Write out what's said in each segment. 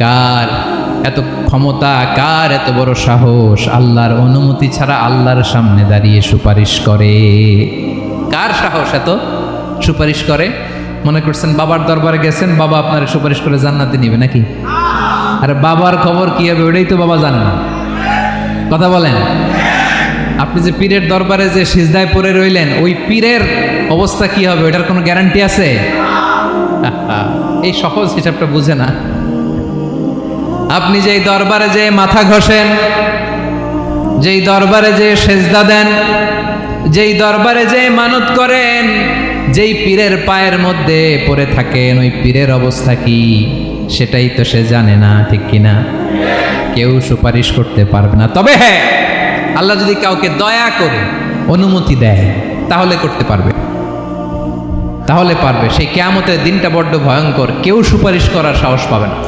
কার এত ক্ষমতা, কার এত বড় সাহস আল্লাহর অনুমতি ছাড়া আল্লাহর সামনে দাঁড়িয়ে সুপারিশ করে? কার সাহস এত সুপারিশ করে? মনে করছেন বাবার দরবারে গেছেন, বাবা আপনার সুপারিশ করে জান্নাতে নিবে নাকি? আরে বাবার খবর কি হবে ওটাই তো বাবা জানে না। কথা বলেন। আপনি যে পীরের দরবারে যে সিজদায় পড়ে রইলেন, ওই পীরের অবস্থা কি হবে ওটার কোনো গ্যারান্টি আছে? এই সহজ হিসাবটা বুঝে না। আপনি যেই দরবারে যে মাথা ঘষেন, যেই দরবারে যে সেজদা দেন, যেই দরবারে যে মানত করেন, যেই পীরের পায়ের মধ্যে পড়ে থাকেন, ওই পীরের অবস্থা কি সেটাই তো সে জানে না, ঠিক কিনা? কেউ সুপারিশ করতে পারবে না। তবে হ্যাঁ, আল্লাহ যদি কাউকে দয়া করে অনুমতি দেয় তাহলে করতে পারবে, তাহলে পারবে। সেই কিয়ামতের দিনটা বড্ড ভয়ঙ্কর, কেউ সুপারিশ করার সাহস পাবে না।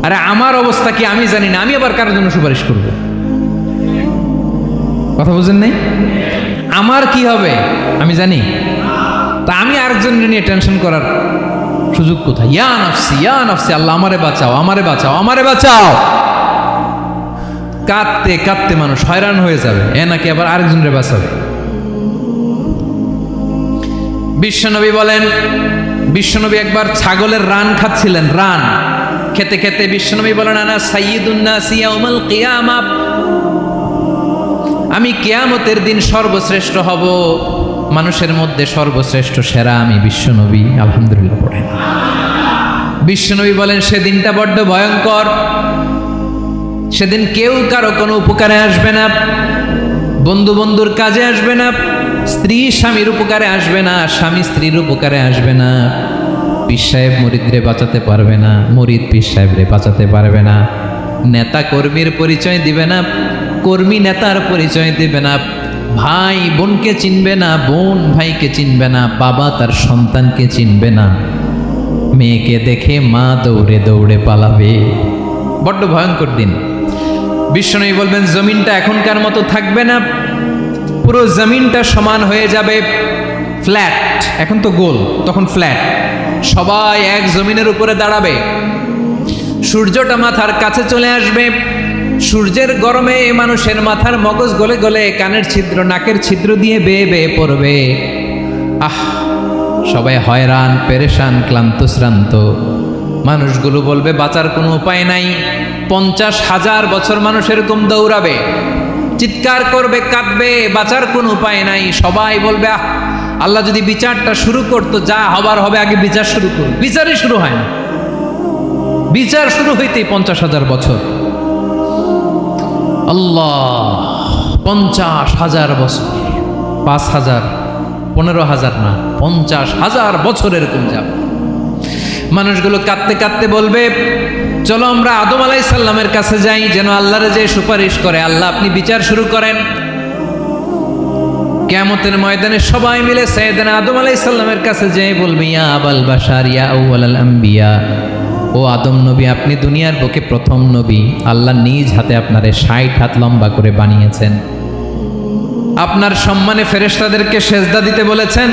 আরে আমার অবস্থা কি আমি জানি না, আমি আবার কারোর জন্য সুপারিশ করব? কথা বুঝেন নাই? আমার কি হবে আমি জানি, তা আমি আরেকজনের নিয়ে টেনশন করার সুযোগ কোথায়? ইয়া নাফসি, ইয়া নাফসি, আল্লাহ আমারে বাঁচাও, আমারে বাঁচাও, আমারে বাঁচাও। কাঁদতে কাঁদতে মানুষ হয়রান হয়ে যাবে, এ নাকি আবার আরেকজনের বাঁচাবে। বিশ্বনবী বলেন, বিশ্বনবী একবার ছাগলের রান খাচ্ছিলেন, রান খেতে খেতে বিশ্বনবী বলেন, আনা সাইয়্যিদুন নাসি ইয়াউমাল কিয়ামা, আমি কিয়ামতের দিন সর্বশ্রেষ্ঠ হব, মানুষের মধ্যে সর্বশ্রেষ্ঠ সেরা আমি বিশ্বনবী। আলহামদুলিল্লাহ পড়েন। বিশ্বনবী বলেন সেদিনটা বড্ড ভয়ঙ্কর, সেদিন কেউ কারো কোনো উপকারে আসবে না, বন্ধু বন্ধুর কাজে আসবে না, স্ত্রী স্বামীর উপকারে আসবে না, স্বামী স্ত্রীর উপকারে আসবে না, পীর সাহেব মুরিদরে বাঁচাতে পারবে না, মুরিদ পীর সাহেবরে বাঁচাতে পারবে না, নেতা কর্মীর পরিচয় দিবে না, কর্মী নেতার পরিচয় দিবে না, ভাই বোনকে চিনবে না, বোন ভাইকে চিনবে না, বাবা তার সন্তানকে চিনবে না, মেয়েকে দেখে মা দৌড়ে দৌড়ে পালাবে। বড্ড ভয়ঙ্কর দিন। বিশ্বনবী বলবেন জমিনটা এখনকার মতো থাকবে না, পুরো জমিনটা সমান হয়ে যাবে, ফ্ল্যাট। এখন তো গোল, তখন ফ্ল্যাট। সবাই এক জমিনের উপরে দাঁড়াবে, সূর্যটা মাথার কাছে চলে আসবে, সূর্যের গরমে মানুষের মাথার মগজ গলে গলে কানের ছিদ্র নাকের ছিদ্র দিয়ে বেয়ে বেয়ে পড়বে। আহ, সবাই হয়রান, পেরেশান, ক্লান্ত শ্রান্ত। মানুষগুলো বলবে বাঁচার কোনো উপায় নাই। 50,000 বছর মানুষ এরকম দৌড়াবে, চিৎকার করবে, কাঁদবে, বাঁচার কোনো উপায় নাই। সবাই বলবে আহ, আল্লাহ যদি বিচারটা শুরু করতো, যা হবার হবে, আগে বিচার শুরু করুন। বিচারই শুরু হয় না, বিচার শুরু হইতেই 50,000 বছর। আল্লাহ, 50,000 বছর, 5,000, 15,000 না, 50,000 বছর এরকম যাবে। মানুষগুলো কাঁদতে কাঁদতে বলবে চলো আমরা আদম আলাইহিস সালামের কাছে যাই, যেন আল্লাহরে যে সুপারিশ করে, আল্লাহ আপনি বিচার শুরু করেন। কিয়ামতের ময়দানে সবাই মিলে সাইয়েদনা আদম আলাইহিস সালামের কাছে যেয়ে বলবে ইয়া আবাল বাশার ইয়া আউয়ালাল আম্বিয়া, ও আদম নবী, আপনি দুনিয়ার বুকে প্রথম নবী, আল্লাহ নিজ হাতে আপনারে 60 হাত লম্বা করে বানিয়েছেন, আপনার সম্মানে ফেরেশতাদেরকে সেজদা দিতে বলেছেন,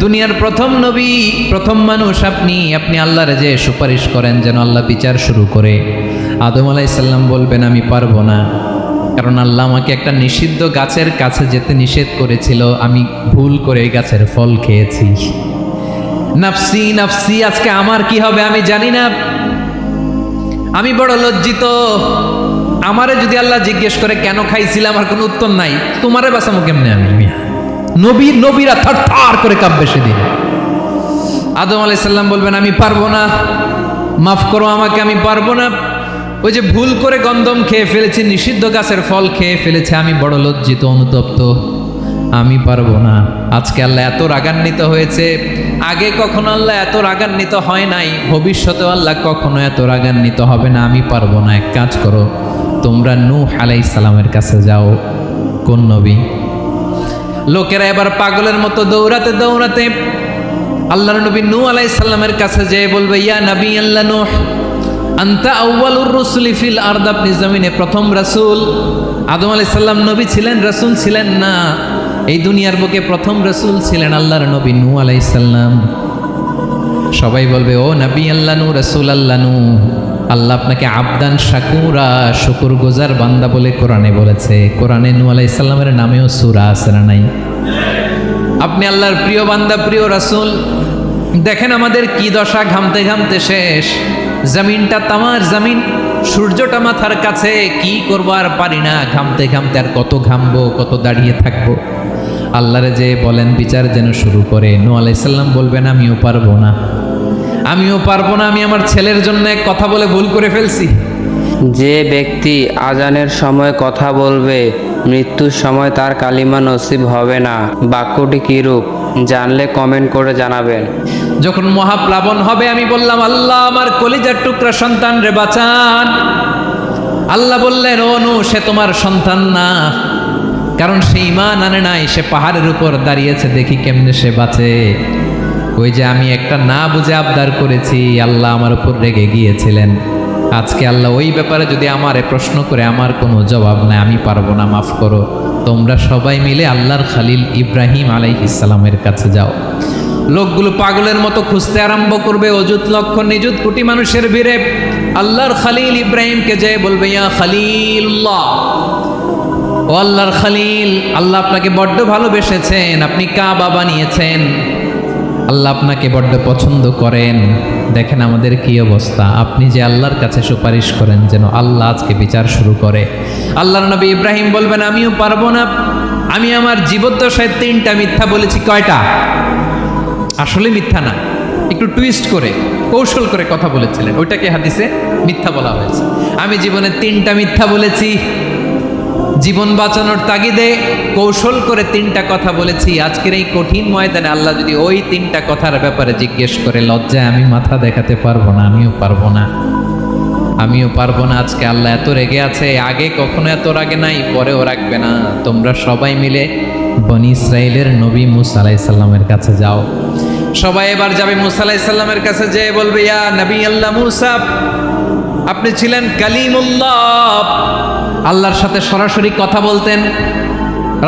দুনিয়ার প্রথম নবী, প্রথম মানুষ আপনি, আপনি আল্লাহরে যে সুপারিশ করেন যেন আল্লাহ বিচার শুরু করে। আদম আলাইহিস সালাম বলবেন আমি পারবো না, কারণ আল্লাহ আমাকে একটা নিষিদ্ধ গাছের কাছে যেতে নিষেধ করেছিল, আমি ভুল করে এই গাছের ফল খেয়েছি। নাফসি নাফসি, আজকে আমার কি হবে আমি জানি না, আমি বড় লজ্জিত। আমারে যদি আল্লাহ জিজ্ঞেস করে কেন খাইছিলাম, আমার কোনো উত্তর নাই, তোমারে বাঁচামো কেমনে আমি? নবীরা থার থার করে কাঁপবে সেদিন। আদম আলাইহিস সালাম বলবেন আমি পারবো না, মাফ করো আমাকে, আমি পারবো না, ওই যে ভুল করে গন্ধম খেয়ে ফেলেছি, নিষিদ্ধ গাছের ফল খেয়ে ফেলেছে, আমি বড় লজ্জিত, অনুতপ্ত, আমি পারবো না। আজকে আল্লাহ এত রাগান্বিত হয়েছে, আগে কখনো আল্লাহ এত রাগান্বিত হয় নাই, ভবিষ্যতেও আল্লাহ কখনো এত রাগান্বিত হবে না, আমি পারবো না। এক কাজ করো, তোমরা নূহ আলাইহিস সালামের কাছে যাও। কোন নবী? লোকেরা এবার পাগলের মতো দৌড়াতে দৌড়াতে আল্লাহর নবী নূহ আলাইহিস সালামের কাছে যেয়ে বলবে ইয়া নবী আল্লাহ নূহ, আনতা আউয়ালুর রুসুলি ফিল আরদ, আপনি জমিনে প্রথম রাসূল। আদম আলাইহিস সালাম নবী ছিলেন, রাসূল ছিলেন না, এই দুনিয়ার বুকে প্রথম রাসূল ছিলেন আল্লাহর নবী নূহ আলাইহিস সালাম। সবাই বলবে ও নবী আল্লাহ নূহ, রাসূল আল্লাহ নূহ, আল্লাহ আপনাকে আবদান শাকুরা, শুকুর গুজার বান্দা বলে কোরআনে বলেছে। কোরআনে নূহ আলাইহিস সালামের নামেও সূরা আছে না নাই? আপনি আল্লাহর প্রিয় বান্দা, প্রিয় রাসূল। দেখেন আমাদের কি দশা, ঘামতে ঘামতে শেষ। জমিনটা তামার জমিন, সূর্যটা মাথার কাছে, কি করবো আর পারি না। ঘামতে ঘামতে আর কত ঘামবো, কত দাঁড়িয়ে থাকবো। আল্লাহরে যে বলেন বিচার যেন শুরু করে। নূহ আলাইহিস সালাম বলবেন আমিও পারবো না, আমিও পারবো না, আমি আমার ছেলের জন্য এক কথা বলে ভুল করে ফেলছি। যে ব্যক্তি আজানের সময় কথা বলবে, মৃত্যুর সময় তার কালিমা নসিব হবে না। বাক্যটি কিরূপ জানলে কমেন্ট করে জানাবেন। যখন মহাপ্লাবন হবে আমি বললাম আল্লাহ আমার কলিজার টুকরা সন্তান রে বাঁচান। আল্লাহ বললেন ও নূহ, সে তোমার সন্তান না, কারণ সে ঈমান আনে নাই, সে পাহাড়ের উপর দাঁড়িয়েছে, দেখি কেমনে সে বাঁচে। ওই যে আমি একটা না বুঝে আবদার করেছি, আল্লাহ আমার উপর রেগে গিয়েছিলেন। আজকে আল্লাহ ওই ব্যাপারে যদি আমারে প্রশ্ন করে, আমার কোনো জবাব নাই, আমি পারবো না, মাফ করো। তোমরা সবাই মিলে আল্লাহর খালিল ইব্রাহিম আলাইহিস সালামের কাছে যাও। লোকগুলো পাগলের মতো খুঁজতে আরম্ভ করবে, অযুত লক্ষ নিযুত কোটি মানুষের ভিড়ে আল্লাহর খালিল ইব্রাহিমকে যেয়ে বলবে ইয়া খালিলুল্লাহ, ও আল্লাহর খালিল, আল্লাহ আপনাকে বড্ড ভালোবেসেছেন, আপনি কাবা বানিয়েছেন, আল্লাহ আপনাকে বড্ড পছন্দ করেন। দেখেন আমাদের কি অবস্থা। আপনি যে আল্লাহর কাছে সুপারিশ করেন যেন আল্লাহ আজকে বিচার শুরু করে। আল্লাহর নবী ইব্রাহিম বলবেন আমিও পারবো না, আমি আমার জীবদ্দশায় 3টা মিথ্যা বলেছি। কয়টা? আসলে মিথ্যা না, একটু টুইস্ট করে কৌশল করে কথা বলেছিলেন, ওইটাকে হাদিসে মিথ্যা বলা হয়েছে। আমি জীবনে 3টা মিথ্যা বলেছি, জীবন বাঁচানোর তাগিদে কৌশল করে 3টা কথা বলেছি। আজকের এই কঠিন ময়দানে আল্লাহ যদি ওই 3টা কথার ব্যাপারে জিজ্ঞেস করে, লজ্জায় আমি মাথা দেখাতে পারবো না, আমিও পারবো না, আমিও পারবো না। আজকে আল্লাহ এত রেগে আছে, আগে কখনো এত রাগে নাই, পরেও রাখবে না। তোমরা সবাই মিলে বনি ইসরাইলের নবী মূসা আলাইহিস সালামের কাছে যাও। সবাই এবার যাবে মূসা আলাইহিস সালামের কাছে, যেয়ে বলবে ইয়া নবী আল্লাহ মূসা, আপনি ছিলেন কালিমুল্লাহ, আল্লাহর সাথে সরাসরি কথা বলতেন।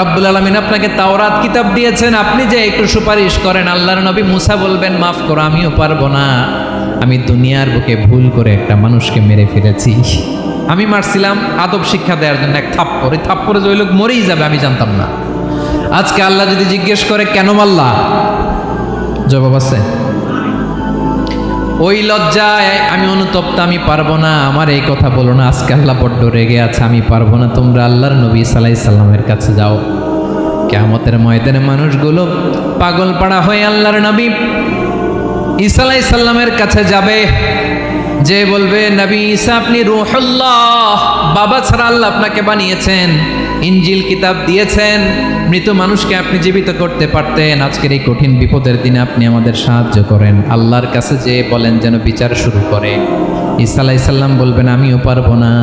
রব্বুল আলামিন আপনাকে তাওরাত কিতাব দিয়েছেন, আপনি যে একটু সুপারিশ করেন। আল্লাহর নবী মূসা বলবেন মাফ করো, আমিও পারবো না, আমি দুনিয়ার বুকে ভুল করে একটা মানুষকে মেরে ফেলেছি। আমি মারছিলাম আদব শিক্ষা দেওয়ার জন্য এক থাপ্পড়, এই থাপ্পড়ে যে ওই লোক মরেই যাবে আমি জানতাম না। আজকে আল্লাহ যদি জিজ্ঞেস করে কেন মারলা, জবাব আছে? ওই লজ্জায় আমি অনুতপ্ত, আমি পারবো না, আমার এই কথা বলো না। আজকে আল্লাহ বড্ড রেগে আছে, আমি পারবো না। তোমরা আল্লাহর নবী ঈসা আলাইহিস সালামের কাছে যাও। কিয়ামতের ময়দানে মানুষগুলো পাগল পাড়া হয়ে আল্লাহর নবী ঈসা আলাইহিস সালামের কাছে যাবে, যে বলবে নবী ঈসা আপনি রূহুল্লাহ, বাবা ছাড়া আল্লাহ আপনাকে বানিয়েছেন, ইনজিল কিতাব দিয়েছেন, মৃত মানুষকে আপনি জীবিত করতে পারতেন। আজকের এই কঠিন বিপদের দিনে আপনি আমাদের সাহায্য করেন। আল্লাহর কাছে যে বলেন যেন বিচার শুরু করে। ঈসা আলাইহিস সালাম বলবেন আমিও পারবো না,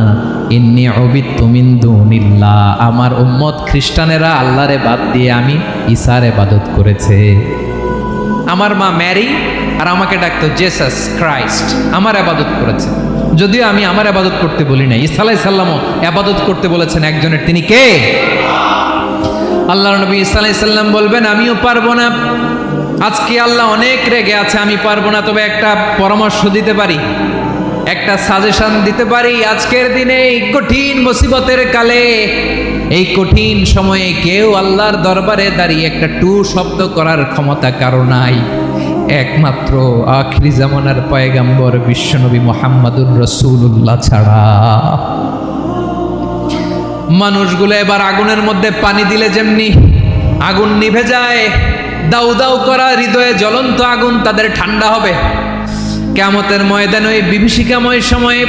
ইন্নী উবিদতু মিন দুনিল্লাহ, আমার উম্মত খ্রিস্টানেরা আল্লাহরে বাদ দিয়ে আমি ঈসার ইবাদত করেছে। আমার মা ম্যারি আর আমাকে ডাকতো জেসাস ক্রাইস্ট, আমার ইবাদত করেছে। যদিও আমি আমার ইবাদত করতে বলি না, ঈসা আলাইহিস সালামও ইবাদত করতে বলেছেন একজনের, তিনি কে? আল্লাহর নবী ঈসা আলাইহিস সালাম বলবেন আমিও পারবো না, আজকে আল্লাহ অনেক রেগে আছে, আমি পারবো না। তবে একটা পরামর্শ দিতে পারি, একটা সাজেশন দিতে পারি। আজকের দিনে এই কঠিন মুসিবতের কালে, এই কঠিন সময়ে কেউ আল্লাহর দরবারে দাঁড়িয়ে একটা টু শব্দ করার ক্ষমতা কারো নাই, একমাত্র আখিরি জামানার পয়গম্বর বিশ্বনবী মুহাম্মাদুর রাসূলুল্লাহ ছাড়া। মানুষগুলো এবার আগুনের মধ্যে পানি দিলে যেমনি আগুন নিভে যায়, দাউ দাউ করা হৃদয়ে জ্বলন্ত আগুন তাদের ঠান্ডা হবে। কিয়ামতের ময়দানে ওই বিভীষিকাময় সময়ে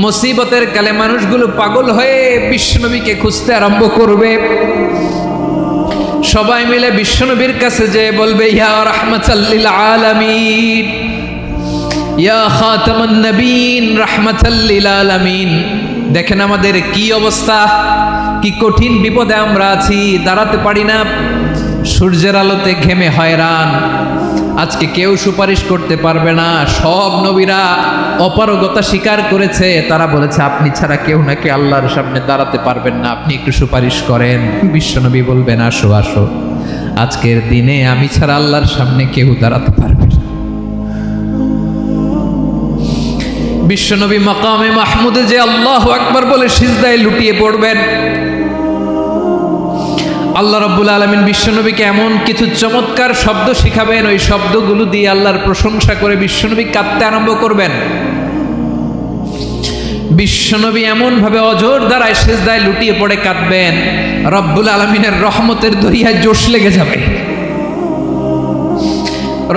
মুসিবতের কালে মানুষগুলো পাগল হয়ে বিশ্বনবীকে খুঁজতে আরম্ভ করবে। সবাই মিলে বিশ্বনবীর কাছে যে বলবে ইয়া রাহমাতাল লিল আলামিন, ইয়া খাতামান নবীন, রাহমাতাল লিল আলামিন। দেখেন আমাদের কি অবস্থা, কি কঠিন বিপদে আমরা আছি, দাঁড়াতে পারি না, সূর্যের আলোতে ঘেমে হয়রান। আজকে কেউ সুপারিশ করতে পারবে না। সব নবীরা অপারগতা স্বীকার করেছে, তারা বলেছে আপনি ছাড়া কেউ নাকি আল্লাহর সামনে দাঁড়াতে পারবেন না, আপনি একটু সুপারিশ করেন। বিশ্বনবী বলবেন আসো আসো, আজকের দিনে আমি ছাড়া আল্লাহর সামনে কেউ দাঁড়াতে পারবে না। বিশ্বনবী মাকামে মাহমুদে যে আল্লাহু আকবার বলে সিজদায় লুটিয়ে পড়বেন, আল্লাহ রাব্বুল আলামিন বিশ্বনবীকে এমন কিছু চমৎকার শব্দ শিখাবেন, ওই শব্দগুলো দিয়ে আল্লাহর প্রশংসা করে বিশ্বনবী কাঁদতে আরম্ভ করবেন। বিশ্বনবী এমন ভাবে অজর দ্বারায় সিজদায় লুটিয়ে পড়ে কাঁদবেন, রব্বুল আলামিনের রহমতের দরিয়ায় জোশ লেগে যাবে।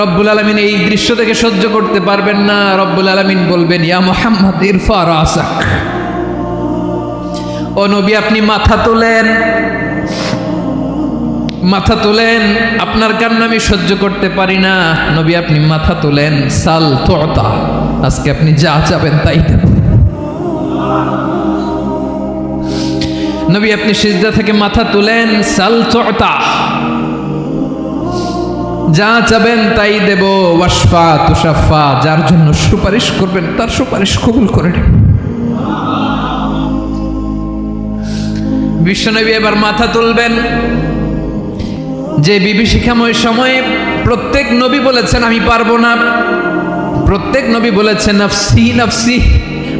রব্বুল আলামিন এই দৃশ্য থেকে সহ্য করতে পারবেন না। রব্বুল আলামিন বলবেন, ইয়া মুহাম্মদ ইরফা রাসাক, ও নবী আপনি মাথা তোলেন, মাথা তোলেন, আপনার কান্না আমি সহ্য করতে পারি না। নবী আপনি মাথা তোলেন, সাল তুতা, আজকে আপনি যা চাবেন তাই দেব। নবী আপনি সিজদা থেকে মাথা তুলেন, সাল তুতা, যা চাবেন তাই দেব। ওয়াশফা তুশাফা, যার জন্য সুপারিশ করবেন তার সুপারিশ কবুল করে নেব। বিশ্বনবী এবার মাথা তুলবেন। যে বিভীষিকাময় সময়ে প্রত্যেক নবী বলেছেন আমি পারবো না, প্রত্যেক নবী বলেছেন নাফসি নাফসি,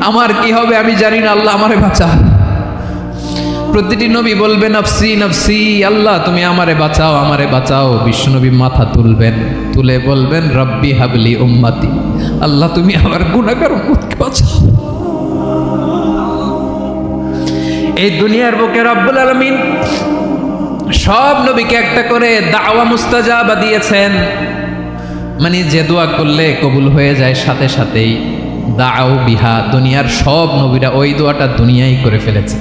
আমার কি হবে আমি জানি না, আল্লাহ আমারে বাঁচা। প্রতিটি নবী বলবেন নাফসি নাফসি, আল্লাহ তুমি আমারে বাঁচাও আমারে বাঁচাও। বিশ্বনবী মাথা তুলবেন, তুলে বলবেন রব্বি হাবলি উম্মতি, আল্লাহ তুমি আমার গুনাহগার উম্মতকে বাঁচাও। এই দুনিয়ার বুকে রব্বুল আলামিন সব নবীকে একটা করে দাওয়া মুস্তাজাবা দিয়েছেন, মানে যে দোয়া করলে কবুল হয়ে যায় সাথে সাথেই। দাও বিহা, দুনিয়ার সব নবীরা ওই দোয়াটা দুনিয়ায় করে ফেলেছে।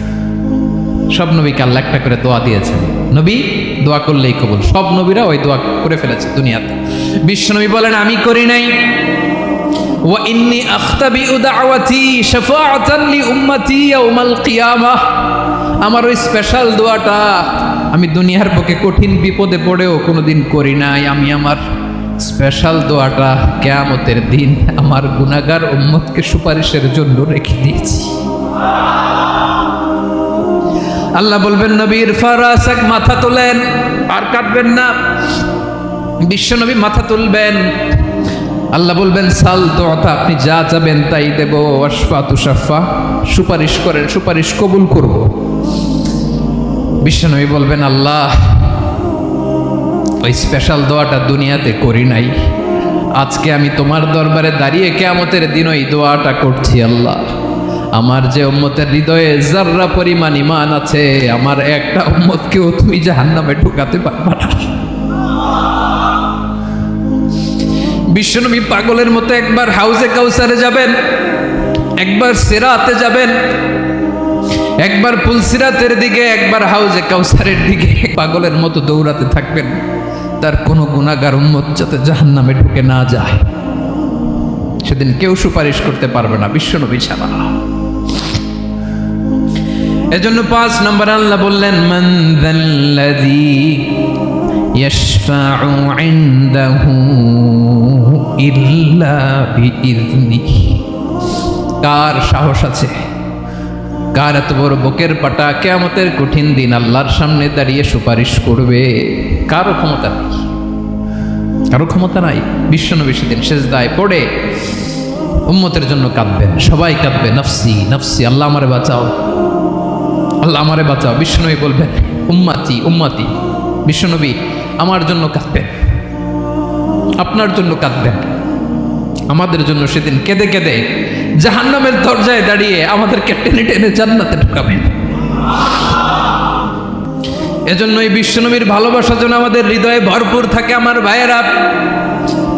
সব নবীকে আল্লাহ একটা করে দোয়া দিয়েছেন, নবী দোয়া করলেই কবুল। সব নবীরা ওই দোয়া করে ফেলেছে দুনিয়াতে। বিশ্বনবী বলেন আমি করি নাই। ওয়া ইন্নী আখতাবিউ দাওয়াতি শাফাআতান লি উম্মতি ইয়াউমাল কিয়ামাহ, আমার ওই স্পেশাল দোয়াটা আমি দুনিয়ার বুকে কঠিন বিপদে পড়েও কোনোদিন করি নাই। আমি আমার স্পেশাল দোয়াটা কিয়ামতের দিন আমার গুনাহগার উম্মতকে সুপারিশের জন্য রেখে দিয়েছি। আল্লাহ বলবেন নবী ইরফা রাসাক, মাথা তোলেন, আর কাটবেন না। বিশ্বনবী মাথা তুলবেন, আল্লাহ বলবেন সাল তুতা, আপনি যা চাবেন তাই দেব। ওয়াশফা তুশাফা, সুপারিশ করেন সুপারিশ কবুল করব। বিশ্বনবী বলবেন আল্লাহ ওই স্পেশাল দোয়াটা দুনিয়াতে করি নাই, আজকে আমি তোমার দরবারে দাঁড়িয়ে কিয়ামতের দিন ওই দোয়াটা করছি। আল্লাহ আমার যে উম্মতের হৃদয়ে যাররা পরিমাণ ঈমান আছে, আমার একটা উম্মতকেও তুমি জাহান্নামে ঢুকাতে পারবা না। বিশ্বনবী পাগলের মতো একবার হাউজে কাউসারে যাবেন, একবার সিরাতে যাবেন, একবার পুলসিরাতের দিকে, একবার হাউজে কাউসারের দিকে পাগলের মতো দৌড়াতে থাকবেন, তার কোনো গুনাহগার উম্মত যাতে জাহান্নামে ঢুকে না যায়। সেদিন কেউ সুপারিশ করতে পারবে না বিশ্বনবী ছাড়া। এজন্য 5 নম্বর আল্লাহ বললেন মান যাল্লাযী ইয়াশফাউ ইনদাহু ইল্লা বিইযনিহি, কার সাহস আছে, কার এত বড় বুকের পাটা কিয়ামতের কঠিন দিন আল্লাহর সামনে দাঁড়িয়ে সুপারিশ করবে? কারো ক্ষমতা নেই, কারো ক্ষমতা নাই। বিশ্বনবী সেদিন সেজদায় পড়ে উম্মতের জন্য কাঁদবেন, সবাই কাঁদবে নাফসি নাফসি, আল্লাহ আমারে বাঁচাও আল্লাহ আমারে বাঁচাও। বিশ্বনবী বলবেন উম্মতি উম্মতি, বিশ্বনবী আমার জন্য কাঁদবেন, আপনার জন্য কাঁদবেন, আমাদের জন্য সেদিন কেঁদে কেঁদে জাহান্নামের দরজায় দাঁড়িয়ে আমাদেরকে টেনে টেনে জান্নাতে ঢুকাবেন। এজন্য এই বিশ্বনবীর ভালোবাসা যেন আমাদের হৃদয়ে ভরপুর থাকে। আমার ভাইয়েরা,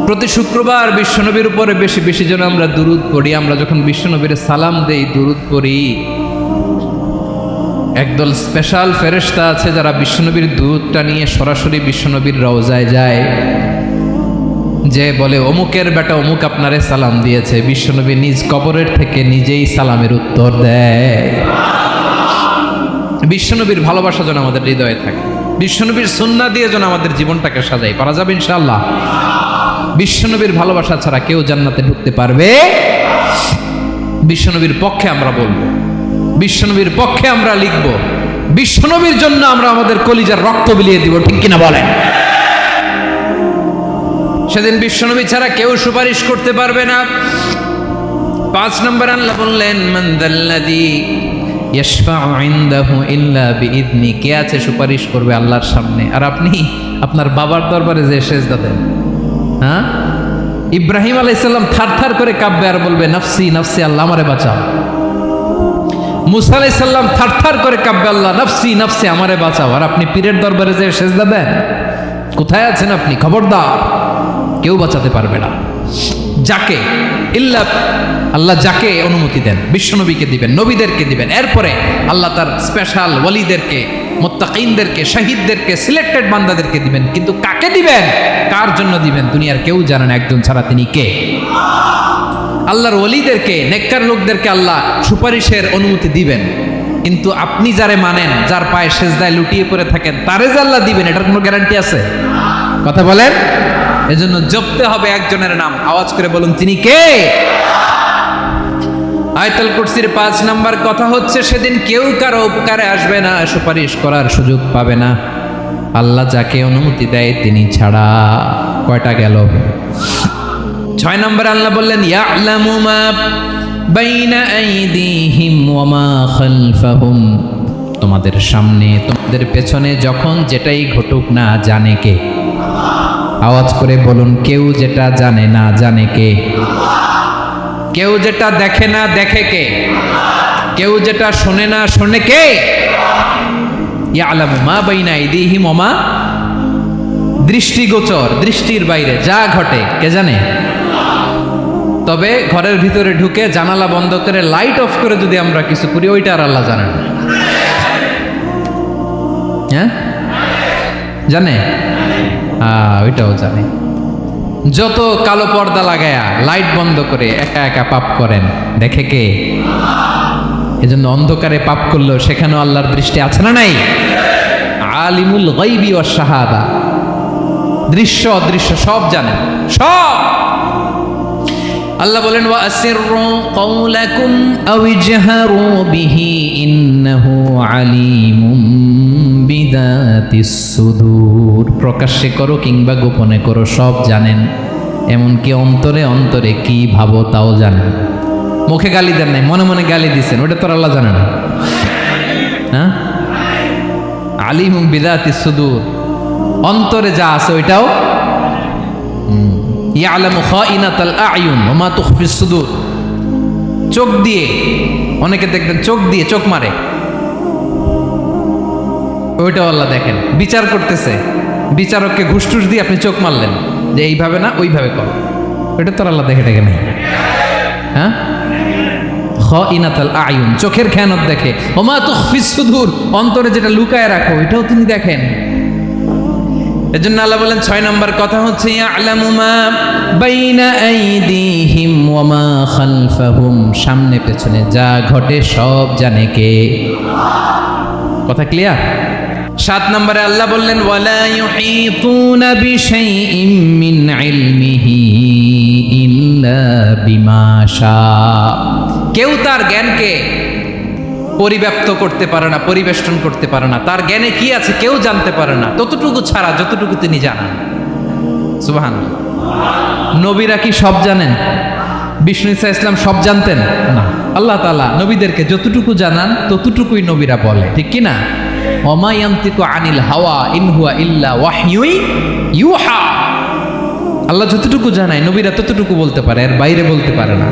প্রতি শুক্রবার বিশ্বনবীর উপরে বেশি বেশি যেন আমরা দুরূদ পড়ি। আমরা যখন বিশ্বনবীর সালাম দেই, দুরূদ পড়ি, একদল স্পেশাল ফেরেশতা আছে যারা বিশ্বনবীর দুরূদটা নিয়ে সরাসরি বিশ্বনবীর রওজায় যায়, যে বলে অমুকের বেটা অমুক আপনারে সালাম দিয়েছে। বিশ্বনবী নিজ কবরের থেকে নিজেই সালামের উত্তর দেয়। বিশ্বনবীর ভালোবাসা যেন আমাদের হৃদয়ে থাকে, বিশ্বনবীর সুন্নাহ দিয়ে যেন আমাদের জীবনটাকে সাজাই। পারা যাবে ইনশাআল্লাহ। বিশ্বনবীর ভালোবাসা ছাড়া কেউ জান্নাতে ঢুকতে পারবে? বিশ্বনবীর পক্ষে আমরা বলবো, বিশ্বনবীর পক্ষে আমরা লিখব, বিশ্বনবীর জন্য আমরা আমাদের কলিজার রক্ত বিলিয়ে দিব, ঠিক কিনা বলেন? সেদিন বিশ্বনবী ছাড়া কেউ সুপারিশ করতে পারবে না। 5 নম্বর আল্লাহ বললেন মান যাল্লাযী ইয়াশফাউ ইনদাহু ইল্লা বিইذনি, কে আছে সুপারিশ করবে আল্লাহর সামনে আর আপনি আপনার বাবার দরবারে যে সেজদা দেন? হ্যাঁ, ইব্রাহিম আলাইহিস সালাম থারথার করে কাঁপবে আর বলবে নাফসি নাফসি, আল্লাহ আমারে বাঁচাও। মুসা আলাইহিস সালাম থারথার করে কাঁপবে, আল্লাহ নাফসি নাফসি, আমারে বাঁচাও। আর আপনি পীরের দরবারে যে সেজদা দেন? কোথায় আছেন আপনি? খবরদার, কেউ বাঁচাতে পারবে না। যাকে ইল্লা আল্লাহ যাকে অনুমতি দেন, বিশ্বনবীকে দিবেন, নবীদেরকে দিবেন, এরপরে আল্লাহ তার স্পেশাল ওয়ালিদেরকে, মুত্তাকিনদেরকে, শহীদদেরকে, সিলেক্টেড বান্দাদেরকে দিবেন। কিন্তু কাকে দিবেন, কার জন্য দিবেন, দুনিয়ার কেউ জানে না একজন ছাড়া, তিনি কে? আল্লাহর ওয়ালিদেরকে, নেককার লোকদেরকে আল্লাহ সুপারিশের অনুমতি দিবেন। কিন্তু আপনি যারে মানেন, যার পায়ে সেজদায় লুটিয়ে পড়ে থাকেন, তারে যে আল্লাহ দিবেন, এটার কোনো গ্যারান্টি আছে? কথা বলেন। এজন্য জপতে হবে একজনের নাম, আওয়াজ করে বলুন তিনি কে? আয়াতুল কুরসির 5 নাম্বার কথা হচ্ছে সেদিন কেউ কারো উপকারে আসবে না, সুপারিশ করার সুযোগ পাবে না, আল্লাহ যাকে অনুমতি দেয় তিনি ছাড়া। কয়টা গেল? 6 নম্বর আল্লাহ বললেন ইয়ালামু মা বাইনা আইদিহিম ওয়া মা খালফাহুম, তোমাদের সামনে তোমাদের পেছনে যখন যেটাই ঘটুক না জানে কে? আওয়াজ করে বলুন, কেউ যেটা জানে না জানে কে? কেউ যেটা দেখে না দেখে কে? কেউ যেটা শোনে না শোনে কে? ইয়ালামু মা বাইনা আইদিহিম ওয়া মা, দৃষ্টিগোচর, দৃষ্টির বাইরে যা ঘটে কে জানে? তবে ঘরের ভিতরে ঢুকে জানালা বন্ধ করে লাইট অফ করে যদি আমরা কিছু করি, ওইটা আর আল্লাহ জানে না। হ্যাঁ, জানে? ওইটাও জানে। যত কালো পর্দা লাগায়া লাইট বন্ধ করে একা একা পাপ করেন, দেখে কে? এজন্য অন্ধকারে পাপ করলেও সেখানেও আল্লাহর দৃষ্টি আছে না নাই? আলিমুল গায়বি ওয়াশ শাহাদা, দৃশ্য অদৃশ্য সব জানেন, সব। আল্লাহ বলেন ওয়া আসিররু কাওলাকুম আও ইজহারু বিহি ইন্নাহু আলিমুম বিযাতিস সুদূর, প্রকাশ্যে করো কিংবা গোপনে করো সব জানেন, এমনকি অন্তরে অন্তরে কি ভাবো তাও জানেন। মুখে গালি দেন নাই, মনে মনে গালি দিচ্ছেন, ওটা তো আল্লাহ জানে না? হ্যাঁ, আলিমুম বিযাতিস সুদূর, অন্তরে যা আছে ওইটাও। ইয়ালামু খাইনাতাল আয়ুন ওয়া মা তুখফিস সুদূর, চোখ দিয়ে, অনেকে দেখবেন চোখ দিয়ে চোখ মারে, ওইটাও আল্লাহ দেখেন। বিচার করতেছে, বিচারককে ঘুষ টুস দিয়ে আপনি চোখ মারলেন যে এইভাবে না ওইভাবে কর, ওইটা তো আল্লাহ দেখে দেখে নেই। হ্যাঁ, খাইনাতাল আয়ুন, চোখের খেয়ানত দেখে। ওয়া মা তুখফিস সুদূর, অন্তরে যেটা লুকায় রাখো ওইটাও তিনি দেখেন। এজন্য আল্লাহ বলেন 6 নম্বর কথা হচ্ছে ইয়ালামু মা বাইনা আইদিহিম ওয়া মা খালফাহুম, সামনে পেছনে যা ঘটে সব জানে কে? কথা ক্লিয়ার? 7 নম্বরে আল্লাহ বললেন ওয়ালা ইউহিতুনা বিশাইইম মিন ইলমিহি ইল্লা বিমা শা, কেউ তার জ্ঞানকে পরিব্যাপ্ত করতে পারে না, পরিবেষ্টন করতে পারে না। তার জ্ঞানে কি আছে কেউ জানতে পারে না, ততটুকু ছাড়া যতটুকু তিনি জানান। সুবহানাল্লাহ। নবীরা কি সব জানেন? বিষ্ণু ঈসা ইসলাম সব জানতেন না। আল্লাহ তাআলা নবীদেরকে যতটুকু জানান ততটুকুই নবীরা বলে, ঠিক কি না? ওমা ইয়ানতিকু আনিল হাওয়া ইন হুয়া ইল্লা ওয়াহয়ুই ইউহা, আল্লাহ যতটুকু জানায় নবীরা ততটুকু বলতে পারে, এর বাইরে বলতে পারে না।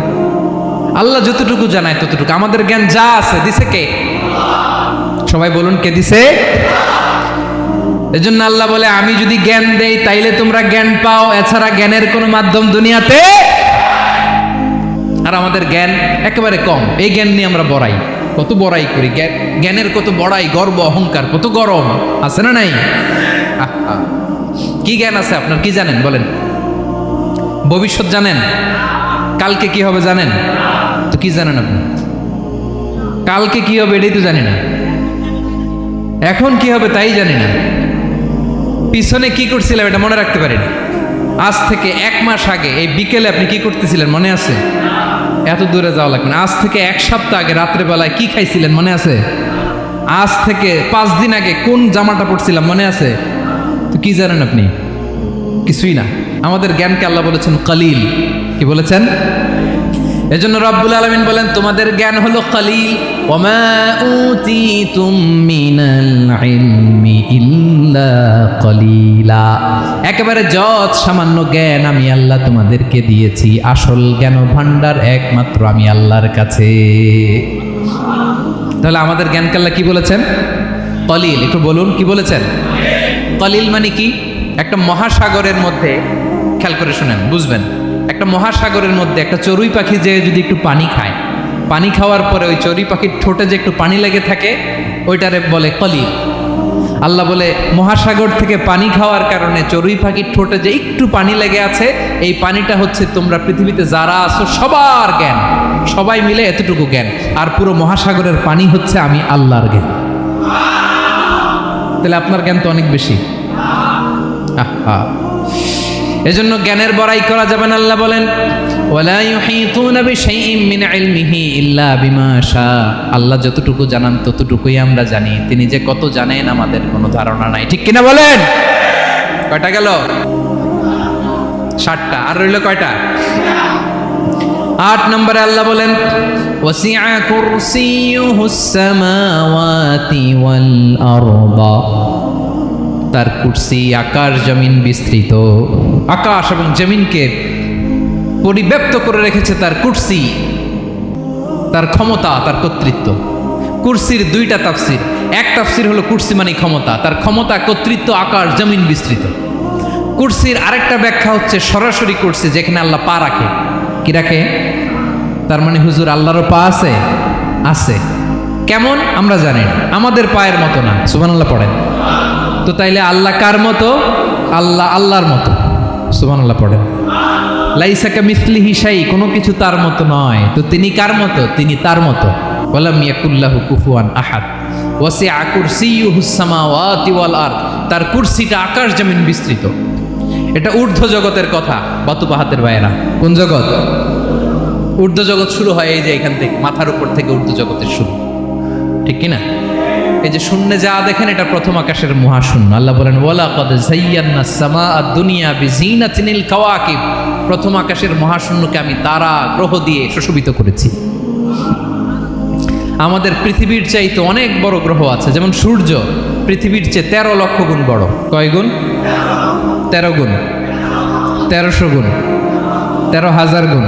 আল্লাহ যতটুকু জানায় ততটুকু। আমাদের জ্ঞান যা আছে দিছে কে? সবাই বলুন কে দিছে? এজন্য আল্লাহ বলে আমি যদি জ্ঞান দেই তাইলে তোমরা জ্ঞান পাও, এছাড়া জ্ঞানের কোনো মাধ্যম দুনিয়াতে। আর আমাদের জ্ঞান একেবারে কম, এই জ্ঞান নিয়ে আমরা বড়াই, কত বড়াই করি, জ্ঞানের কত বড়াই, গর্ব অহংকার, কত গরম আছে না নাই? কি জ্ঞান আছে আপনার? কি জানেন বলেন? ভবিষ্যৎ জানেন? কালকে কি হবে জানেন? তো কি জানেন আপনি? কালকে কি হবে এটাই তো জানি না, এখন কি হবে তাই জানি না, পিছনে কি করছিলাম এটা মনে রাখতে পারি না। আজ থেকে 1 মাস আগে এই বিকেলে আপনি কি করতেছিলেন মনে আছে? এত দূরে যাওয়া লাগবে না। আজ থেকে 1 সপ্তাহ আগে রাত্রেবেলায় কি খাইছিলেন মনে আছে? আজ থেকে 5 দিন আগে কোন জামাটা পরছিলাম মনে আছে? তো কি জানেন আপনি? কিছুই না। আমাদের জ্ঞানকে আল্লাহ বলেছেন কালিল। কি বলেছেন? এজন্য রব্বুল আলামিন বলেন তোমাদের জ্ঞান হলো কলিল, ওমা উতিতুম মিনাল ইলমি ইল্লা কলিলা। একেবারে যত সামান্য জ্ঞান আমি আল্লাহ তোমাদেরকে দিয়েছি, আসল জ্ঞান ভান্ডার একমাত্র আমি আল্লাহর কাছে। তাহলে আমাদের জ্ঞানকে আল্লাহ কি বলেছেন? কলিল। একটু বলুন কি বলেছেন? কলিল মানে কি? একটা মহাসাগরের মধ্যে, খেয়াল করে শুনেন বুঝবেন, একটা মহাসাগরের মধ্যে একটা চড়ুই পাখি যে যদি একটু পানি খায়, পানি খাওয়ার পরে ওই চড়ুই পাখির ঠোঁটে যে একটু পানি লেগে থাকে ওইটারে বলে কলিল। আল্লাহ বলে মহাসাগর থেকে পানি খাওয়ার কারণে চড়ুই পাখির ঠোঁটে যে একটু পানি লেগে আছে, এই পানিটা হচ্ছে তোমরা পৃথিবীতে যারা আছো সবার জ্ঞান, সবাই মিলে এতটুকু জ্ঞান, আর পুরো মহাসাগরের পানি হচ্ছে আমি আল্লাহর জ্ঞান। তাহলে আপনার জ্ঞান তো অনেক বেশি। আহা, এজন্য জ্ঞানের বড়াই করা যাবে না। আল্লাহ বলেন ওয়ালা ইউহিতুনা বিশাইইম মিন ইলমিহি ইল্লা বিমা শা। আল্লাহ যতটুকু জানান ততটুকুই আমরা জানি, তিনি যে কত জানেন আমাদের কোনো ধারণা নাই। ঠিক কিনা বলেন? কয়টা গেল? 7টা। আর রইল কয়টা? 8 নম্বরে আল্লাহ বলেন ওয়াসিআ কুরসিয়ুহুস সামাওয়াতি ওয়াল আরদা। তার কুরসি আকাশ জমিন বিস্তৃত, আকাশ এবং জমিনকে পরিব্যাপ্ত করে রেখেছে তার কুরসি, তার ক্ষমতা, তার কর্তৃত্ব। কুরসির 2টা তাফসির। এক তাফসির হলো কুরসি মানে ক্ষমতা, তার ক্ষমতা, কর্তৃত্ব, আকাশ জমিন বিস্তৃত। কুরসির আরেকটা ব্যাখ্যা হচ্ছে সরাসরি কুরসি, যেখানে আল্লাহ পা রাখে। কি রাখে? তার মানে হুজুর আল্লাহরও পা আছে? আছে। কেমন আমরা জানি না, আমাদের পায়ের মতো না। সুবহানাল্লাহ পড়েন তো। তাইলে আল্লাহ কার মতো? আল্লাহ আল্লাহর মতো। সুবহানাল্লাহ পড়েন। লাইসা কামিসলিহি শাই, কোনো কিছু তার মতো নয়। তো তিনি কার মতো? তিনি তার মতো। ওয়ালাম ইয়াকুল্লাহু কুফুয়ান আহাদ। ওয়াসিআ কুরসিয়ুহুস সামাওয়াতি ওয়াল আরদ। তার কুরসিটা আকাশ জমিন বিস্তৃত। এটা ঊর্ধ্ব জগতের কথা বাতুবাহাতের বাইরা। কোন জগৎ? ঊর্ধ্ব জগৎ শুরু হয় এই যে এখান থেকে, মাথার উপর থেকে ঊর্ধ্ব জগতের শুরু, ঠিক কিনা? এই যে শূন্যে যা দেখেন এটা প্রথম আকাশের মহাশূন্য। আল্লাহ বলেন ওয়ালাকাদ যায়্যানাস সামাআদ দুনিয়া বিজিনাতিল কাওয়াকিব। প্রথম আকাশের মহাশূন্যকে আমি তারা গ্রহ দিয়ে সুশোভিত করেছি। আমাদের পৃথিবীর চাইতে অনেক বড় গ্রহ আছে, যেমন সূর্য পৃথিবীর চেয়ে 13 লক্ষ গুণ বড়। কয় গুণ? 13 গুণ, 1300 গুণ, 13,000 গুণ।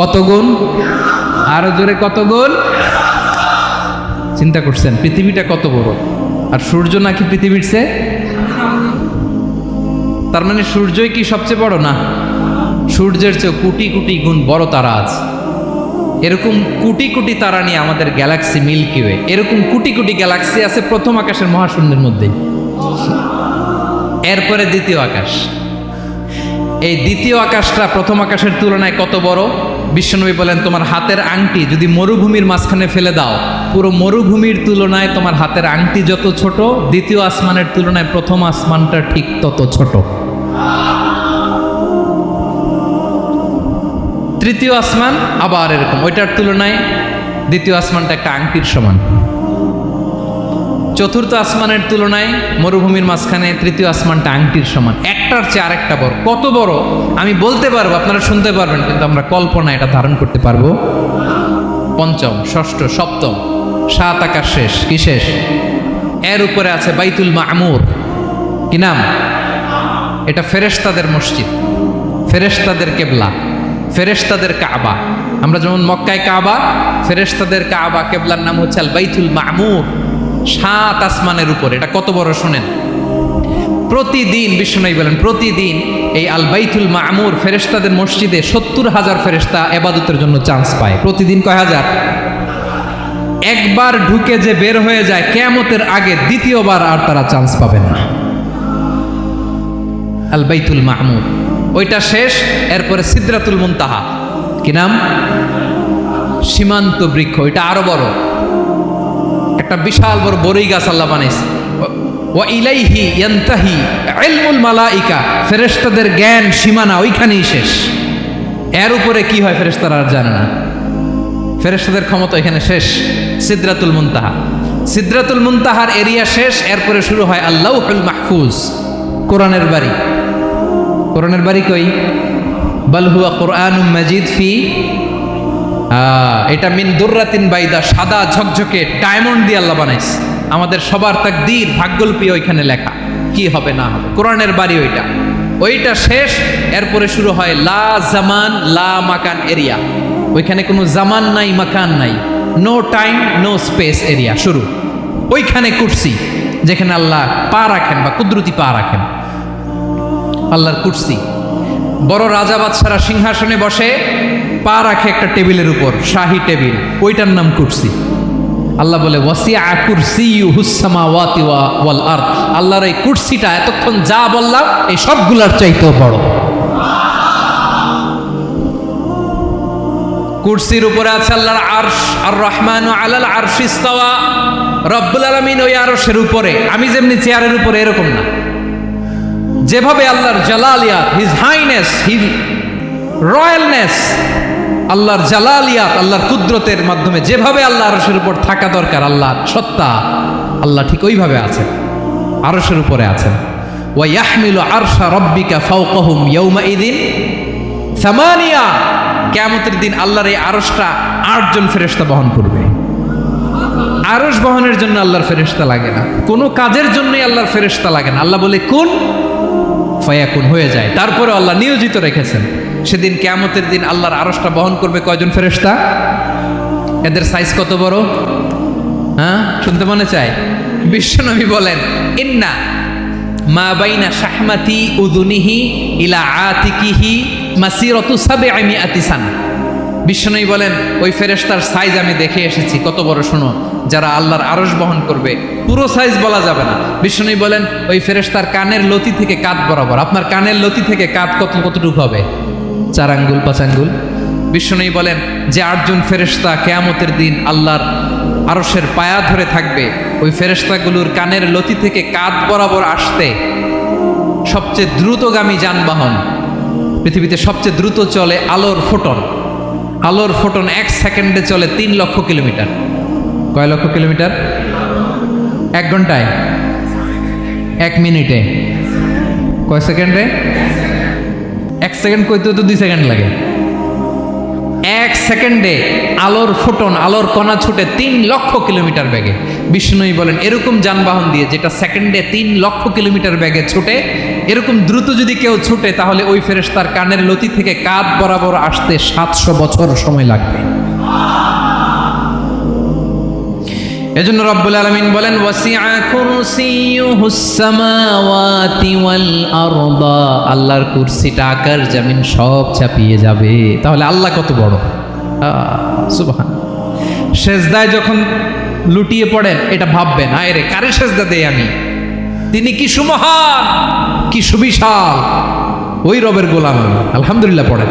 কত গুণ? আরো জোরে কত গুণ? চিন্তা করছেন পৃথিবীটা কত বড়, আর সূর্য নাকি পৃথিবীর চেয়ে? তার মানে সূর্যই কি সবচেয়ে বড়? না, সূর্যের চেয়ে কোটি কোটি গুণ বড় তারা আছে। এরকম কোটি কোটি তারা নিয়ে আমাদের গ্যালাক্সি মিল্কি ওয়ে। এরকম কোটি কোটি গ্যালাক্সি আছে প্রথম আকাশের মহাশূন্যের মধ্যে। এরপরে দ্বিতীয় আকাশ। এই দ্বিতীয় আকাশটা প্রথম আকাশের তুলনায় কত বড়? বিশ্বনবী বলেন তোমার হাতের আংটি যদি মরুভূমির মাঝখানে ফেলে দাও, পুরো মরুভূমির তুলনায় তোমার হাতের আংটি যত ছোট, দ্বিতীয় আসমানের তুলনায় প্রথম আসমানটা ঠিক তত ছোট। তৃতীয় আসমান আবার এরকম, ওইটার তুলনায় দ্বিতীয় আসমানটা একটা আংটির সমান। চতুর্থ আসমানের তুলনায় মরুভূমির মাঝখানে তৃতীয় আসমানটা আংটির সমান। একটার চেয়ে আরেকটা বড়। কত বড় আমি বলতে পারবো, আপনারা শুনতে পারবেন, কিন্তু আমরা কল্পনা এটা ধারণ করতে পারবো? পঞ্চম, ষষ্ঠ, সপ্তম, 7 আকাশ শেষ। কি শেষ? এর উপরে আছে বাইতুল মামুর। কি নাম? এটা ফেরেশতাদের মসজিদ, ফেরেশতাদের কেবলা, ফেরেশতাদের কাবা। আমরা যেমন মক্কায় কাবা, ফেরেশতাদের কাবা কেবলার নাম হচ্ছে আল বাইতুল মামুর। 7 আসমানের উপরে। এটা কত বড় শোনেন। প্রতিদিন বিশ্বনবী বলেন প্রতিদিন এই আল বাইতুল মামুর ফেরেশতাদের মসজিদে 70,000 ফেরেশতা ইবাদতের জন্য চান্স পায়। প্রতিদিন কয় হাজার? একবার ঢুকে যে বের হয়ে যায় কিয়ামতের আগে দ্বিতীয়বার আর তারা চান্স পাবে না। আল বাইতুল মামুর ওইটা শেষ। এরপরে সিদরাতুল মুনতাহা। কি নাম? সীমান্ত বৃক্ষ। ওইটা আরো বড়, একটা বিশাল বড় বড়ই গাছ আল্লাহ বানাইছে। ওয়া ইলাইহি ইয়ানতাহি ইলমুল মালাইকা। ফেরেশতাদের জ্ঞান সীমানা ওইখানেই শেষ। এর উপরে কি হয় ফেরেশতারা আর জানে না। ফেরেশতাদের ক্ষমতা এখানে শেষ। সিদরাতুল মুনতাহা। সিদরাতুল মুনতাহার এরিয়া শেষ। এরপরে শুরু হয় আল্লাহুল মাহফুজ, কোরআনের বাড়ি। কোরআনের বাড়ি কই? বাল হুয়া কুরআনুম মাজিদ ফি এটা মিন দুররাতিন বাইদা, সাদা ঝকঝকে ডায়মন্ড দিয়ে আল্লাহ বানাইছে। আমাদের সবার তাকদীর, ভাগ্যলিপি ওইখানে লেখা, কি হবে না হবে। কোরআনের বাড়ি ওইটা শেষ, এরপরে শুরু হয় লা জামান লা মাকান এরিয়া। ওইখানে কোনো জামান নাই, মাকান নাই, no time no space area শুরু। ওইখানে কুরসি, যেখানে আল্লাহ পা রাখেন বা কুদরতি পা রাখেন, আল্লাহর কুরসি। বড় রাজা বাদশারা সিংহাসনে বসে পা রাখে একটা টেবিলের উপর, শাহী টেবিল, ওইটার নাম কুরসি। আল্লাহ বলে ওয়াসিআ কুরসিয়ুহুস সামাওয়াতি ওয়াল আরদ। আল্লাহর এই কুরসিটা এতক্ষণ যা বললাম এই সবগুলার চাইতেও বড়। কুরসির উপরে আছে আল্লাহর আরশ, আর রহমানু আলাল আরশি ইস্তাওয়া। রব্বুল আলামিন ওই আরশের উপরে, আমি যেমনি চেয়ারের উপরে এরকম না। যেভাবে আল্লাহর জালালিয়াত, হিজ হাইনেস, হিজ রয়্যালনেস, আল্লাহর জালালিয়াত, আল্লাহর কুদরতের মাধ্যমে যেভাবে আল্লাহ আরশের উপর থাকা দরকার, আল্লাহর সত্তা, আল্লাহ ঠিক ওইভাবে আছেন, আরশের উপরে আছেন। ওয়া ইয়াহমিলু আরশা রাব্বিকা ফাওকাহুম ইয়াউমাইযিন সামানিয়া। কিয়ামতের দিন আল্লাহর এই আরশটা 8 জন ফেরেশতা বহন করবে। আরশ বহনের জন্য আল্লাহর ফেরেশতা লাগে না, কোনো কাজের জন্যই আল্লাহর ফেরেশতা লাগে না। আল্লাহ বলে কুন ফায়াকুন, হয়ে যায়। তারপরে আল্লাহ নিয়োজিত রেখেছেন। সেদিন কিয়ামতের দিন আল্লাহর আরশটা বহন করবে কয়জন ফেরেশতা? এদের সাইজ কত বড়? হ্যাঁ, শুনতে মনে চায়? বিশ্বনবী বলেন ইন্না মা বাইনা শাহমাতি উযুনিহি ইলা আতিকিহি মাসিরাতু 700 সানা। বিশ্বনবী বলেন ওই ফেরেশতার সাইজ আমি দেখে এসেছি, কত বড় শোনো। যারা আল্লাহর আরশ বহন করবে, পুরো সাইজ বলা যাবে না। বিশ্বনবী বলেন ওই ফেরেশতার কানের লতি থেকে কাঁধ বরাবর। আপনার কানের লতি থেকে কাঁধ কতটুকু হবে? 4 আঙ্গুল 5 আঙ্গুল। বিশ্বনবী বলেন যে 8 জন ফেরেশতা কিয়ামতের দিন আল্লাহর আরশের পায়া ধরে থাকবে, ওই ফেরেশতাগুলোর কানের লতি থেকে কাঁধ বরাবর আসতে সবচেয়ে দ্রুতগামী যানবাহন, পৃথিবীতে সবচেয়ে দ্রুত চলে আলোর ফোটন। আলোর ফোটন 1 সেকেন্ডে চলে 3 লক্ষ কিলোমিটার। কয় লক্ষ কিলোমিটার? 1 ঘন্টায়? 1 মিনিটে? কয় সেকেন্ডে? 1 সেকেন্ড কইতেও তো 2 সেকেন্ড লাগে। 1 সেকেন্ডে আলোর ফোটন, আলোর কণা ছুটে 3 লক্ষ কিলোমিটার বেগে। বিষ্ণুই বলেন এরকম যানবাহন দিয়ে, যেটা সেকেন্ডে 3 লক্ষ কিলোমিটার বেগে ছুটে, এরকম দ্রুত যদি কেউ ছুটে, তাহলে ওই ফেরেশতার কানের লতি থেকে কাঁধ বরাবর আসতে 700 বছর সময় লাগবে। এজন্য রব্বুল আলামিন বলেন ওয়াসিআ কুরসিয়ুহুস সামাওয়াতি ওয়াল আরদা। আল্লাহর কুরসিটা আকাশ জমিন সব চাপিয়ে যাবে। তাহলে আল্লাহ কত বড়! সুবহান। সেজদায় যখন লুটিয়ে পড়েন, এটা ভাববেন আয় রে, কারে সেজদা দেই আমি? তিনি কি সুমহান, কি সুবিশাল, ওই রবের গোলাম আমি। আলহামদুলিল্লাহ পড়েন।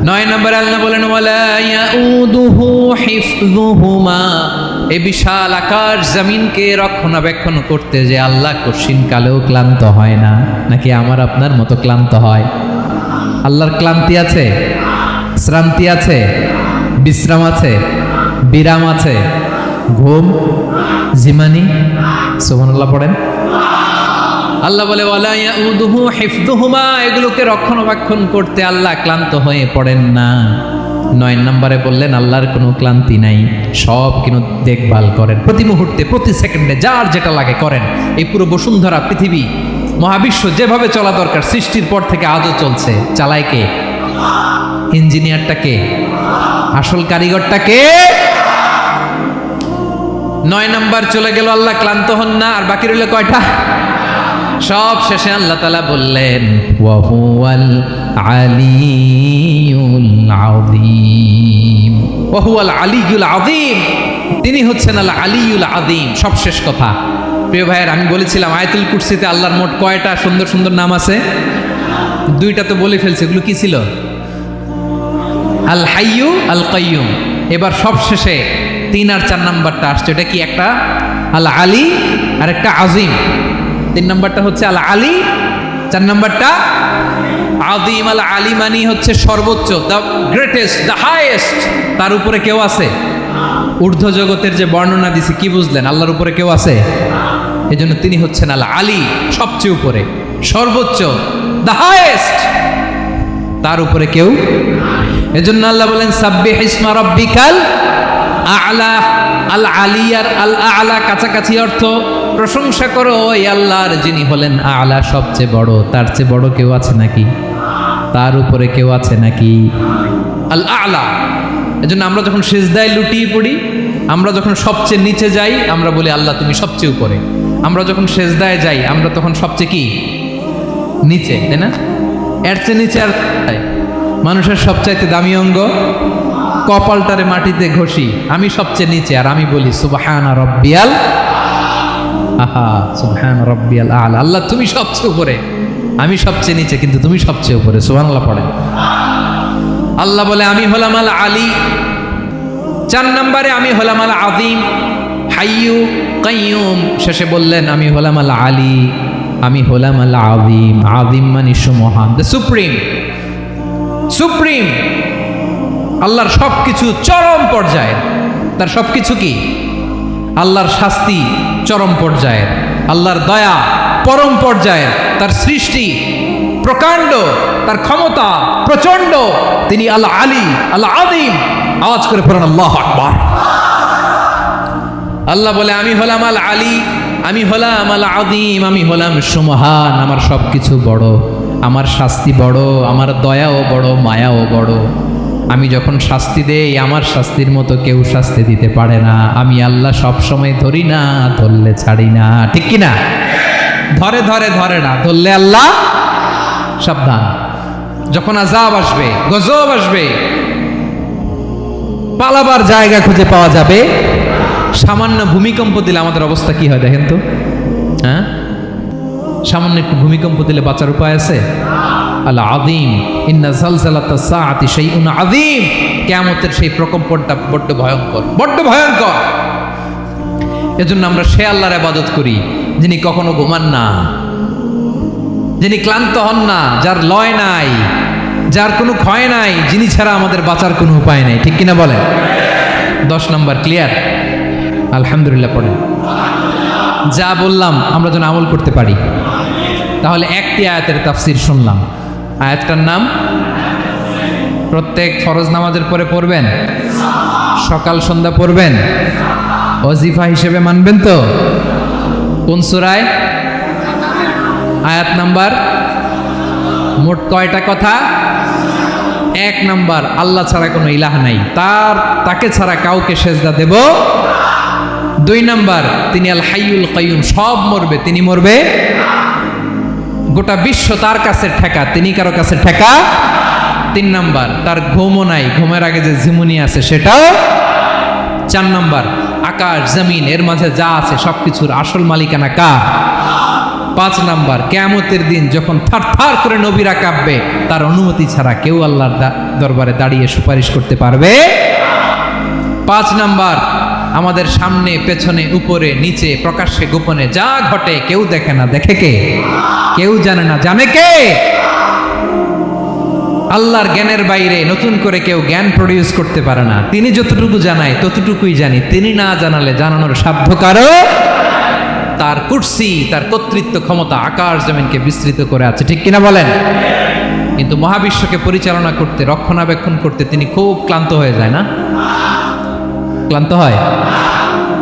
9 নম্বরে আল্লাহ বলেন ওয়ালা ইয়াউদুহু হিফযুহুমা। এই বিশাল আকাশ জমিনকে রক্ষণাবেক্ষণ করতে যে আল্লাহ কঠিন কালেও ক্লান্ত হয় না। নাকি আমার আপনার মতো ক্লান্ত হয়? আল্লাহর ক্লান্তি আছে, শ্রান্তি আছে, বিশ্রাম আছে, বিরাম আছে, ঘুম, জিমানি? সুবহানাল্লাহ পড়েন। আল্লাহ বলে ওয়ালা ইয়াউদুহু হিফযুহুমা, এগুলোকে রক্ষণাবেক্ষণ করতে আল্লাহ ক্লান্ত হয়ে পড়েন না। 9 নম্বরে বললেন আল্লাহর কোনো ক্লান্তি নাই, সব কিন্তু দেখভাল করেন, প্রতি মুহূর্তে প্রতি সেকেন্ডে যার যেটা লাগে করেন। এই পুরো বসুন্ধরা, পৃথিবী, মহাবিশ্ব যেভাবে চলা দরকার সৃষ্টির পর থেকে আজও চলছে। চালায় কে? ইঞ্জিনিয়ারটা কে? আসল কারিগরটা কে? 9 নম্বর চলে গেল, আল্লাহ ক্লান্ত হন না। আর বাকি রইল কয়টা? সব শেষে আল্লাহ তাআলা বললেন ওয়া হুয়াল আলিয়ুল আযীম। ওয়া হুয়াল আলিয়ুল আযীম, তিনি হচ্ছেন আল আলিয়ুল আযীম। সব শেষ কথা। প্রিয় ভাইয়ের, আমি বলেছিলাম আয়াতুল কুরসিতে আল্লাহর মোট কয়টা সুন্দর সুন্দর নাম আছে? 2টা তো বলে ফেলছে। এগুলো কি ছিল? আল হাইয়ু, আল কাইয়ুম। এবার সব শেষে 3 আর 4 নাম্বারটা আসছে। এটা কি? একটা আল আলী আর একটা আযীম। 3 নাম্বারটা হচ্ছে আল আলী, 4 নাম্বারটা আযীম। আল আলী মানে হচ্ছে সর্বোচ্চ, দ্য গ্রেটেস্ট, দ্য হাইয়েস্ট। তার উপরে কেউ আছে? ঊর্ধ্ব জগতের যে বর্ণনা দিছি, কি বুঝলেন? আল্লাহর উপরে কেউ আছে? এই জন্য তিনি হচ্ছেন আল আলী, সবচেয়ে উপরে, সর্বোচ্চ, দ্য হাইয়েস্ট। তার উপরে কেউ এজন্য আল্লাহ বলেন সাব্বিহ ইসমা রাব্বিকাল আ'লা। আল আলিয়ার আল আ'লা কাছাকাছি অর্থ প্রশংসা করো ওই আল্লাহর যিনি হলেন আ'লা, সবচেয়ে বড়। তার চেয়ে বড় কেউ আছে নাকি? তার উপরে কেউ আছে নাকি? আল আ'লা। এজন্য আমরা যখন সিজদায় লুটিয়ে পড়ি, আমরা যখন সবচেয়ে নিচে যাই, আমরা বলি আল্লাহ তুমি সবচেয়ে উপরে। আমরা যখন সিজদায় যাই, আমরা তখন সবচেয়ে কি? নিচে, তাই না? এর চেয়ে নিচে আর মানুষের সবচাইতে দামি অঙ্গ কপালটারে মাটিতে ঘষি, আমি সবচেয়ে নিচে, আর আমি বলি সুবহানা রাব্বিয়াল আহা, সুবহানা রাব্বিয়াল আ'লা। আল্লাহ তুমি সবচেয়ে উপরে, আমি সবচেয়ে নিচে, কিন্তু তুমি সবচেয়ে উপরে। সুবহানাল্লাহ পড়েন। আল্লাহ বলে আমি হলাম আল আলী। 4 নম্বরে আমি হলাম আল আযীম, হাইয়ু কাইয়ুম। শেষে বললেন আমি হলাম আল আলী, আমি হলাম আল আযীম। আযীম মানে সুমহান, দ্য সুপ্রিম। সুপ্রিম আল্লাহর সবকিছু চরম পর্যায়ের। তার সবকিছু কি? আল্লাহর শাস্তি চরম পর্যায়ের, আল্লাহর দয়া পরম পর্যায়ের, তার সৃষ্টি প্রকাণ্ড, তার ক্ষমতা প্রচণ্ড। তিনি আল আলী, আল আযীম। আওয়াজ করে পড়েন আল্লাহু আকবার। আল্লাহ বলে আমি হলাম আল আলী, আমি হলাম আল আযীম, আমি হলাম সুমহান। আমার সবকিছু বড়, আমার শাস্তি বড়, আমার দয়াও বড়, মায়াও বড়। আমি যখন শাস্তি দেই, আমার শাস্তির মতো কেউ শাস্তি দিতে পারে না। আমি আল্লাহ সব সময় ধরি না, ধরলে ছাড়ি না। ঠিক কি না? ধরে ধরে ধরে না, ধরলে আল্লাহ সাবধান। যখন আযাব আসবে, গজব আসবে, পালাবার জায়গা খুঁজে পাওয়া যাবে। সামান্য ভূমিকম্প দিলে আমাদের অবস্থা কি হয় দেখেন তো? হ্যাঁ, সামান্য একটু ভূমিকম্প দিলে বাঁচার উপায় আছে? আল আযীম, ইন্না যালজালাতাস সাআতি শাইউন আযীম। কিয়ামতের সেই প্রকম্পনটা বড্ড ভয়ঙ্কর, বড্ড ভয়ঙ্কর। এজন্য আমরা সে আল্লাহর ইবাদত করি যিনি কখনো ঘুমান না, যিনি ক্লান্ত হন না, যার লয় নাই, যার কোনো ক্ষয় নাই, যিনি ছাড়া আমাদের বাঁচার কোনো উপায় নাই। ঠিক কিনা বলেন? 10 নম্বর ক্লিয়ার? আলহামদুলিল্লাহ পড়েন। যা বললাম আমরা যেন আমল করতে পারি। তাহলে একটি আয়াতের তাফসীর শুনলাম। আয়াতটার নাম প্রত্যেক ফরজ নামাজের পরে পড়বেন, সকাল সন্ধ্যা পড়বেন, ওয়াজিফা হিসেবে মানবেন তো? কোন সূরায়? আয়াত নাম্বার? মোট কয়টা কথা? 1 নাম্বার, আল্লাহ ছাড়া কোনো ইলাহ নাই, তাকে ছাড়া কাউকে সেজদা দেব। 2 নাম্বার, তিনি আল হাইয়ুল কাইয়ুম, সব মরবে, তিনি মরবে। গোটা বিশ্ব তার কাছে ঠেকা, তিনি কারো কাছে ঠেকা। 3 নাম্বার, তার ঘুমও নাই, ঘুমের আগে যে ঝিমুনি আছে সেটাও। 4 নাম্বার, আকাশ জমিন এর মাঝে যা আছে সবকিছুর আসল মালিকানা কার? 5 নাম্বার, কিয়ামতের দিন যখন থারথার করে নবীরা কাঁপবে, তার অনুমতি ছাড়া কেউ আল্লাহর দরবারে দাঁড়িয়ে সুপারিশ করতে পারবে। 5 নাম্বার, আমাদের সামনে পেছনে উপরে নিচে প্রকাশ্যে গোপনে যা ঘটে কেউ দেখে না, দেখে কে? কেউ জানে না, জানে কে? আল্লাহর জ্ঞানের বাইরে নতুন করে কেউ জ্ঞান প্রডিউস করতে পারে না। তিনি যতটুকু জানায় ততটুকুই জানি, তিনি না জানালে জানানোর সাধ্য কারো। তার কুরসি, তার কর্তৃত্ব ক্ষমতা আকাশ জমিনকে বিস্তৃত করে আছে। ঠিক কিনা বলেন? কিন্তু মহাবিশ্বকে পরিচালনা করতে, রক্ষণাবেক্ষণ করতে তিনি খুব ক্লান্ত হয়ে যায় না? ক্লান্ত হয়?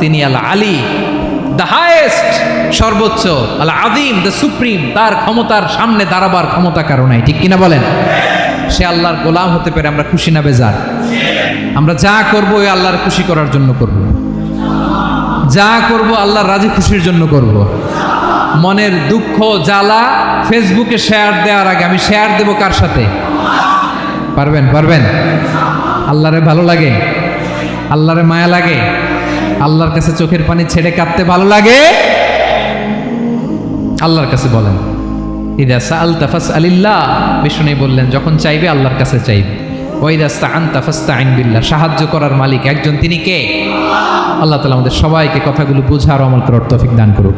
তিনি আল আলী, দ্য হাইয়েস্ট, সর্বোচ্চ, আল আযীম, দ্য সুপ্রিম। তার ক্ষমতার সামনে দাঁড়াবার ক্ষমতা কারো নাই। ঠিক কিনা বলেন? সে আল্লাহর গোলাম হতে পেরে আমরা খুশি না বেজার? আমরা যা করবো ওই আল্লাহর খুশি করার জন্য করব, যা করব আল্লাহর রাজি খুশির জন্য করব। মনের দুঃখ জ্বালা ফেসবুকে শেয়ার দেওয়ার আগে আমি শেয়ার দেব কার সাথে? পারবেন? পারবেন? আল্লাহরে ভালো লাগে, আল্লাহরে মায়া লাগে, আল্লাহর কাছে চোখের পানি ছেড়ে কাঁদতে ভালো লাগে। আল্লাহর কাছে বলেন, ইদা সাআলতা ফাসআলিল্লাহ। বিষ্ণু বললেন যখন চাইবে আল্লাহর কাছে চাইবে। ওয়া ইদা ইসতাআনতা ফাসতাইন বিল্লাহ। সাহায্য করার মালিক একজন, তিনি কে? আল্লাহ তাআলা আমাদের সবাইকে কথাগুলো বুঝার আমল করার তৌফিক দান করুন।